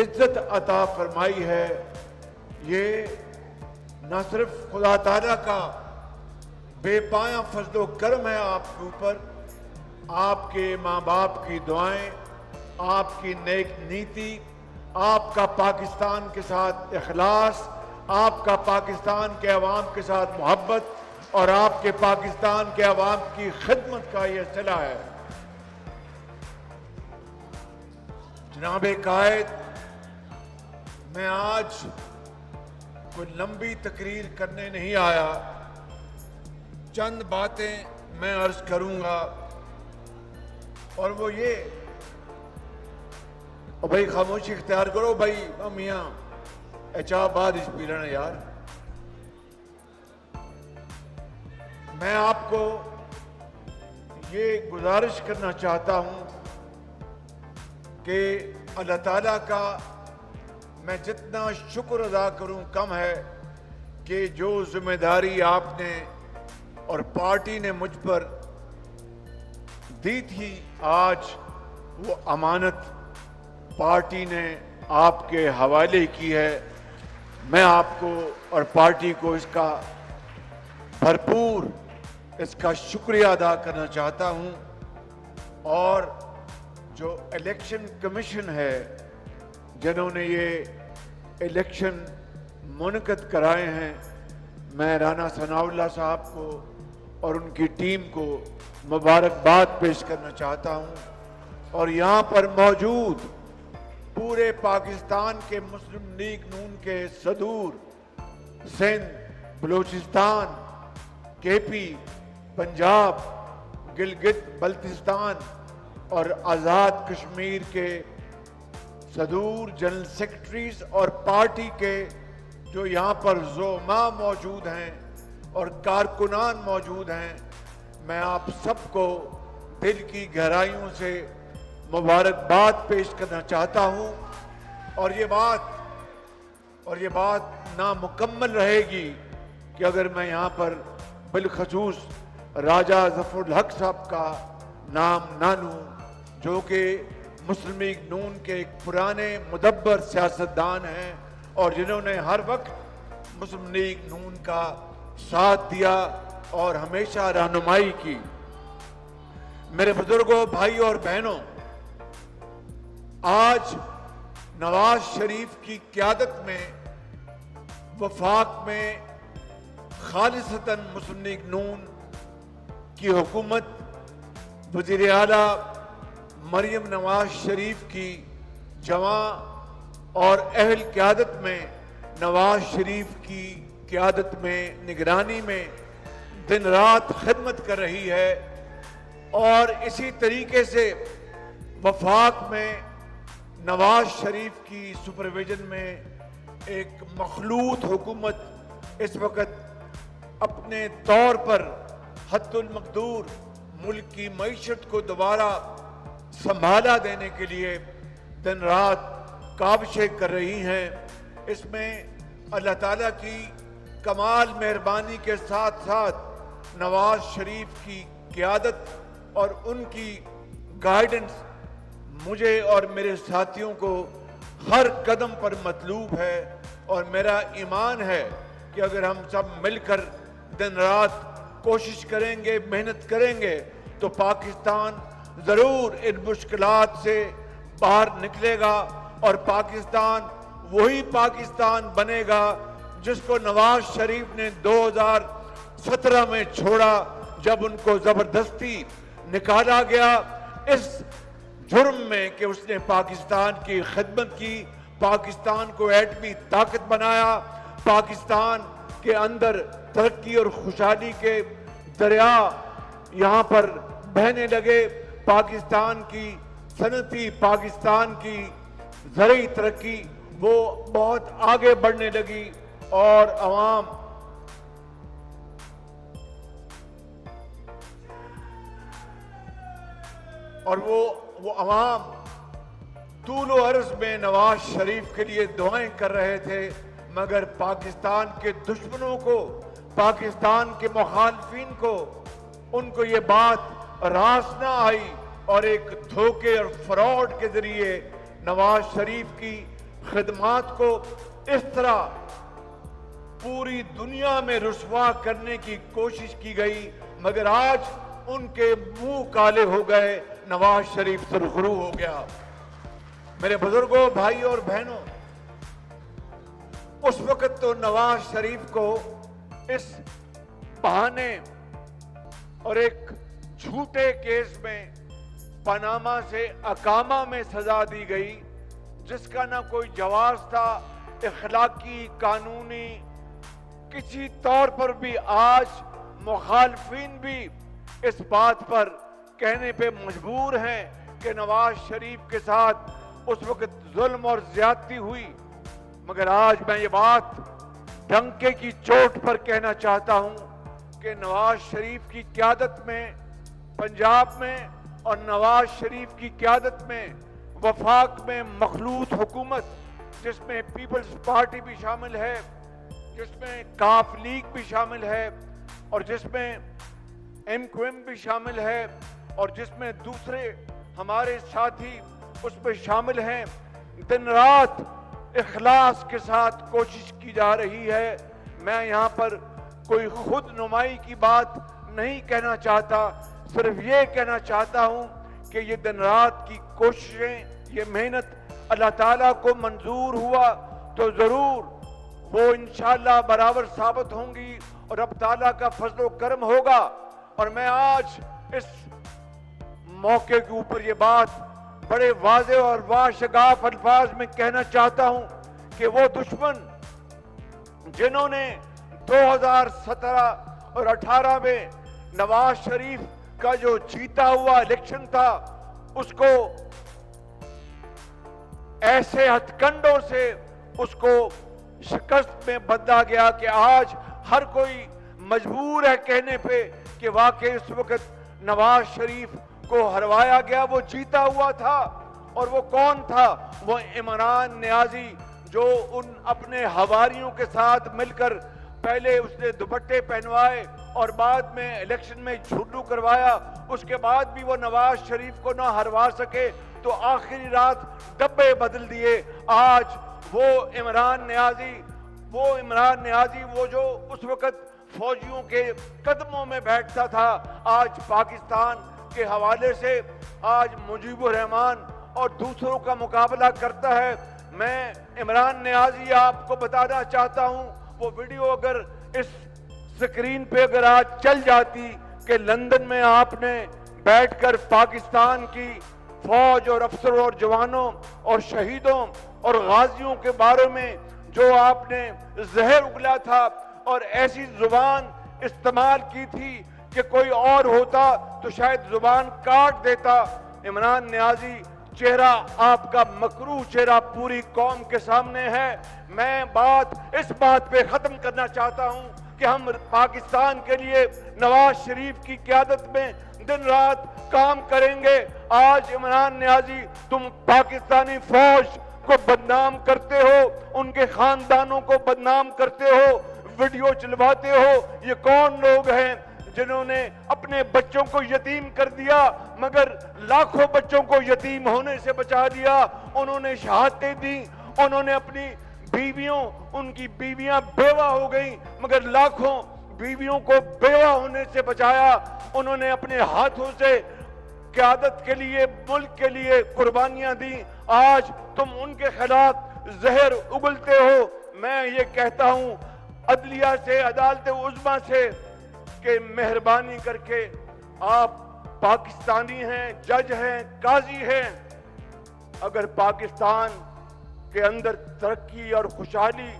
عزت عطا فرمائی ہے، یہ نہ صرف خدا تعالیٰ کا بے پایاں فضل و کرم ہے آپ کے اوپر، آپ کے ماں باپ کی دعائیں، آپ کی نیک نیتی، آپ کا پاکستان کے ساتھ اخلاص، آپ کا پاکستان کے عوام کے ساتھ محبت اور آپ کے پاکستان کے عوام کی خدمت کا یہ صلہ ہے۔ جناب قائد، میں آج کوئی لمبی تقریر کرنے نہیں آیا، چند باتیں میں عرض کروں گا، اور وہ یہ، اور بھائی خاموشی اختیار کرو بھائی، میاں اچھا بارش پی لینا یار۔ میں آپ کو یہ گزارش کرنا چاہتا ہوں کہ اللہ تعالیٰ کا میں جتنا شکر ادا کروں کم ہے کہ جو ذمہ داری آپ نے اور پارٹی نے مجھ پر دی تھی، آج وہ امانت پارٹی نے آپ کے حوالے کی ہے۔ میں آپ کو اور پارٹی کو اس کا بھرپور اس کا شکریہ ادا کرنا چاہتا ہوں، اور جو الیکشن کمیشن ہے جنہوں نے یہ الیکشن منعقد کرائے ہیں، میں رانا ثناء اللہ صاحب کو اور ان کی ٹیم کو مبارکباد پیش کرنا چاہتا ہوں، اور یہاں پر موجود پورے پاکستان کے مسلم لیگ نون کے صدور، سندھ، بلوچستان، کے پی، پنجاب، گلگت بلتستان اور آزاد کشمیر کے صدور، جنرل سیکرٹریز اور پارٹی کے جو یہاں پر زعماء موجود ہیں اور کارکنان موجود ہیں، میں آپ سب کو دل کی گہرائیوں سے مبارکباد پیش کرنا چاہتا ہوں، اور یہ بات نامکمل رہے گی کہ اگر میں یہاں پر بالخصوص راجہ ظفر الحق صاحب کا نام نہ لوں، جو کہ مسلم لیگ نون کے ایک پرانے مدبر سیاستدان ہیں اور جنہوں نے ہر وقت مسلم لیگ نون کا ساتھ دیا اور ہمیشہ رہنمائی کی۔ میرے بزرگوں، بھائیوں اور بہنوں، آج نواز شریف کی قیادت میں وفاق میں خالصتاً مسلم لیگ نون کی حکومت وزیر اعلیٰ مریم نواز شریف کی جواں اور اہل قیادت میں نواز شریف کی قیادت میں، نگرانی میں دن رات خدمت کر رہی ہے، اور اسی طریقے سے وفاق میں نواز شریف کی سپرویژن میں ایک مخلوط حکومت اس وقت اپنے طور پر حد المقدور ملک کی معیشت کو دوبارہ سنبھالا دینے کے لیے دن رات کاوشیں کر رہی ہیں۔ اس میں اللہ تعالیٰ کی کمال مہربانی کے ساتھ ساتھ نواز شریف کی قیادت اور ان کی گائیڈنس مجھے اور میرے ساتھیوں کو ہر قدم پر مطلوب ہے، اور میرا ایمان ہے کہ اگر ہم سب مل کر دن رات کوشش کریں گے، محنت کریں گے، تو پاکستان ضرور ان مشکلات سے باہر نکلے گا، اور پاکستان وہی پاکستان بنے گا جس کو نواز شریف نے 2017 میں چھوڑا، جب ان کو زبردستی نکالا گیا اس جرم میں کہ اس نے پاکستان کی خدمت کی، پاکستان کو ایٹمی طاقت بنایا، پاکستان کے اندر ترقی اور خوشحالی کے دریا یہاں پر بہنے لگے، پاکستان کی صنعتی، پاکستان کی زرعی ترقی وہ بہت آگے بڑھنے لگی، اور عوام وہ عوام طول و عرض میں نواز شریف کے لیے دعائیں کر رہے تھے، مگر پاکستان کے دشمنوں کو، پاکستان کے مخالفین کو، ان کو یہ بات راس نہ آئی، اور ایک دھوکے اور فراڈ کے ذریعے نواز شریف کی खिदमात को इस तरह पूरी दुनिया में रुसवा करने की कोशिश की गई, मगर आज उनके मुंह काले हो गए, नवाज शरीफ सुरखरू हो गया। मेरे बुजुर्गों, भाई और बहनों, उस वक्त तो नवाज शरीफ को इस बहाने और एक झूठे केस में पनामा से अकामा में सजा दी गई, जिसका ना कोई जवाज था इखलाकी, कानूनी, किसी तौर पर भी। आज मुखालफिन भी इस बात पर कहने पे मजबूर हैं कि नवाज शरीफ के साथ उस वक्त जुल्म और ज्यादती हुई, मगर आज मैं ये बात डंके की चोट पर कहना चाहता हूं कि नवाज शरीफ की क़यादत में पंजाब में और नवाज शरीफ की क़यादत में वफाक में मखलूत हुकूमत, जिसमें पीपल्स पार्टी भी शामिल है, जिसमें काफ लीग भी शामिल है और जिसमें MQM भी शामिल है और जिसमें दूसरे हमारे साथी उसमें शामिल हैं, दिन रात इखलास के साथ कोशिश की जा रही है। मैं यहाँ पर कोई खुद नुमाई की बात नहीं कहना चाहता, सिर्फ ये कहना चाहता हूँ कि ये दिन रात की कोशिशें, ये मेहनत अल्लाह ताला को मंजूर हुआ तो जरूर वो इंशाअल्लाह बराबर साबित होंगी और रब ताला का फजलो करम होगा। और मैं आज इस मौके के ऊपर ये बात बड़े वाज़े और वाशगाफ अल्फाज में कहना चाहता हूं कि वो दुश्मन जिन्होंने 2017 और 18 में नवाज शरीफ का जो जीता हुआ इलेक्शन था, उसको ऐसे हथकंडों से उसको शिकस्त में बदला गया कि आज हर कोई मजबूर है कहने पे कि वाकई उस वक्त नवाज शरीफ को हरवाया गया, वो जीता हुआ था। और वो कौन था? वो इमरान नियाजी, जो उन अपने हवारियों के साथ मिलकर पहले उसने दुपट्टे पहनवाए और बाद में इलेक्शन में झुल्लू करवाया, उसके बाद भी वो नवाज शरीफ को ना हरवा सके तो आखिरी रात डब्बे बदल दिए। आज वो इमरान नियाजी वो जो उस वक्त फौजियों के कदमों में बैठता था, आज पाकिस्तान के हवाले से आज मुजीबुर रहमान और दूसरों का मुकाबला करता है। मैं इमरान नियाजी आपको बताना चाहता हूं, वो वीडियो अगर इस स्क्रीन पे अगर आज चल जाती कि लंदन में आपने बैठकर पाकिस्तान की फौज और अफसरों और जवानों और शहीदों और गाजियों के बारे में जो आपने जहर उगला था और ऐसी जुबान इस्तेमाल की थी कि कोई और होता तो शायद जुबान काट देता। इमरान नियाजी, चेहरा आपका मकरूह चेहरा पूरी कौम के सामने है। मैं इस बात पे खत्म करना चाहता हूं कि हम पाकिस्तान के लिए नवाज शरीफ की क़यादत में दिन रात काम करेंगे। आज इमरान नियाजी, तुम पाकिस्तानी फौज को बदनाम करते हो, उनके खानदानों को बदनाम करते हो, वीडियो चलवाते हो। ये कौन लोग हैं जिन्होंने अपने बच्चों को यतीम कर दिया, मगर लाखों बच्चों को यतीम होने से बचा दिया। उन्होंने शहादतें दी, उन्होंने अपनी उनकी बीवियां बेवा हो गई, मगर लाखों बीवियों को बेवा होने से बचाया। उन्होंने अपने हाथों से क़यादत के लिए, मुल्क के लिए कुर्बानियां दी। आज तुम उनके खिलाफ जहर उगलते हो। मैं ये कहता हूं अदलिया से, अदालत उज़्मा से कि मेहरबानी करके, आप पाकिस्तानी हैं, जज हैं, काजी हैं, अगर पाकिस्तान के अंदर तरक्की और खुशहाली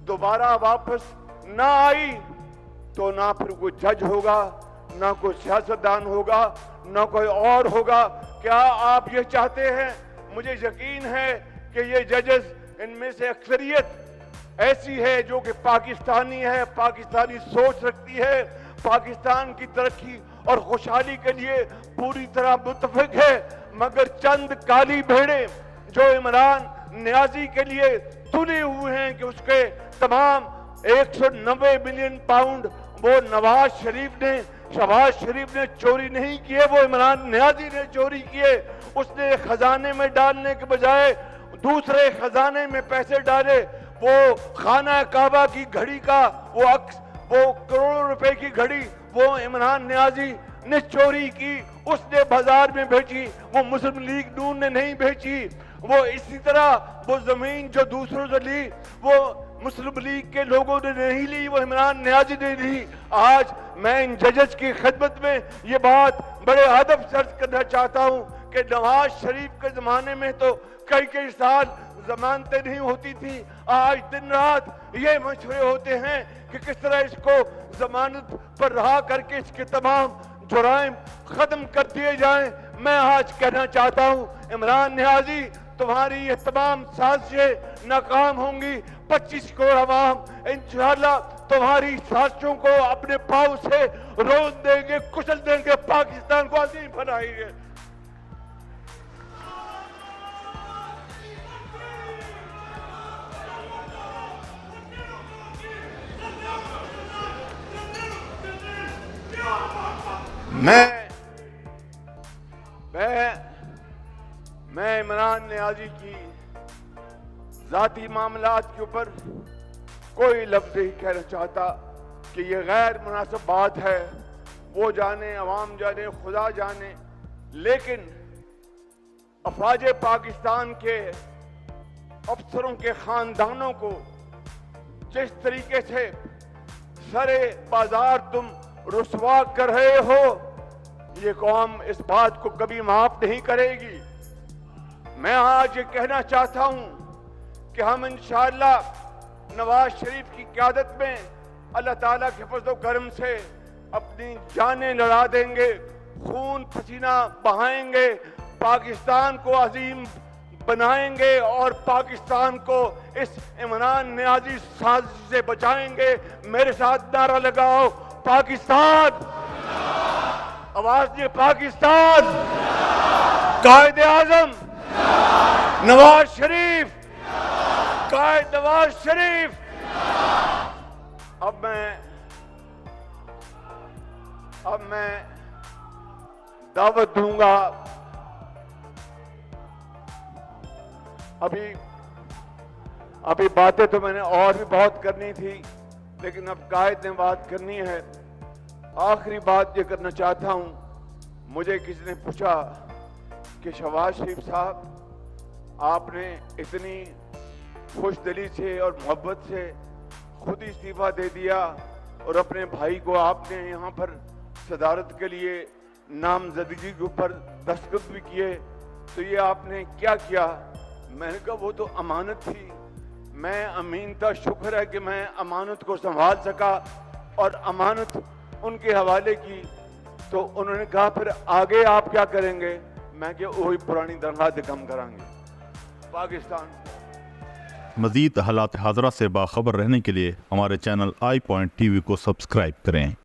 दोबारा वापस ना आई तो ना फिर कोई जज होगा, ना कोई सियासतदान होगा, ना कोई और होगा। क्या आप ये चाहते हैं? मुझे यकीन है कि ये जजेस, इनमें से अक्सरियत ऐसी है जो कि पाकिस्तानी है, पाकिस्तानी सोच रखती है, पाकिस्तान की तरक्की और खुशहाली के लिए पूरी तरह मुत्तफिक है। मगर चंद काली भेड़ें जो इमरान नियाजी के लिए तुले हुए हैं कि उसके तमाम 190 मिलियन पाउंड वो शहबाज शरीफ ने चोरी नहीं किए, वो इमरान नियाजी ने चोरी किए। उसने खजाने में डालने के बजाय दूसरे खजाने में पैसे डाले, वो खाना काबा की घड़ी का वो करोड़ों रुपए की घड़ी वो इमरान नियाजी ने चोरी की, उसने बाजार में बेची, वो मुस्लिम लीग नून ने नहीं बेची। वो इसी तरह वो जमीन जो दूसरों से ली वो मुस्लिम लीग के लोगों ने नहीं ली, वो इमरान नियाजी ने ली। आज मैं इन जजेस की खिदमत में ये बात बड़े अदब से अर्ज करना चाहता हूं कि नवाज शरीफ के जमाने में तो कई साल जमानतें नहीं होती थी, आज दिन रात ये मशवरे होते हैं कि किस तरह इसको जमानत पर रहा करके इसके तमाम जुराइम खत्म कर दिए जाएं। मैं आज कहना चाहता हूं इमरान नियाजी, तुम्हारी ये तमाम साजिशें नाकाम होंगी। 25 करोड़ अवाम इंशाअल्लाह तुम्हारी साजिशों को अपने पांव से रोज देंगे, कुचल देंगे, पाकिस्तान को अजीम बनाएंगे। मैं इमरान नियाजी की जाती मामलात के ऊपर कोई लफ्ज नहीं कहना चाहता कि ये गैर मुनासिब बात है, वो जाने, अवाम जाने, खुदा जाने। लेकिन अफवाज पाकिस्तान के अफसरों के खानदानों को जिस तरीके से सरे बाजार तुम रुसवा कर रहे हो, ये कौम इस बात को कभी माफ नहीं करेगी। मैं आज ये कहना चाहता हूं कि हम इंशाअल्लाह नवाज शरीफ की क़यादत में अल्लाह ताला के फज़ल करम से अपनी जानें लड़ा देंगे, खून पसीना बहाएंगे, पाकिस्तान को अजीम बनाएंगे और पाकिस्तान को इस इमरान नियाजी साजिश से बचाएंगे। मेरे साथ नारा लगाओ, पाकिस्तान, आवाज दे पाकिस्तान, कायद आजम नवाज शरीफ, कायद नवाज शरीफ। अब मैं दावत दूंगा। अभी बातें तो मैंने और भी बहुत करनी थी, लेकिन अब कायद ने बात करनी है। आखिरी बात ये करना चाहता हूं, मुझे किसी ने पूछा कि शहबाज शरीफ साहब, आपने इतनी खुशदिली से और मोहब्बत से खुद ही इस्तीफा दे दिया और अपने भाई को आपने यहाँ पर सदारत के लिए नामजदगी के ऊपर दस्तखत भी किए, तो ये आपने क्या किया? मैंने कहा वो तो अमानत थी, मैं अमीन था, शुक्र है कि मैं अमानत को संभाल सका और अमानत उनके हवाले की। तो उन्होंने कहा फिर आगे आप क्या करेंगे? मैं क्या वही पुरानी दरगाह कम करांगे। पाकिस्तान मज़ीद हालात हाज़रा से बाखबर रहने के लिए हमारे चैनल iPoint TV को सब्सक्राइब करें।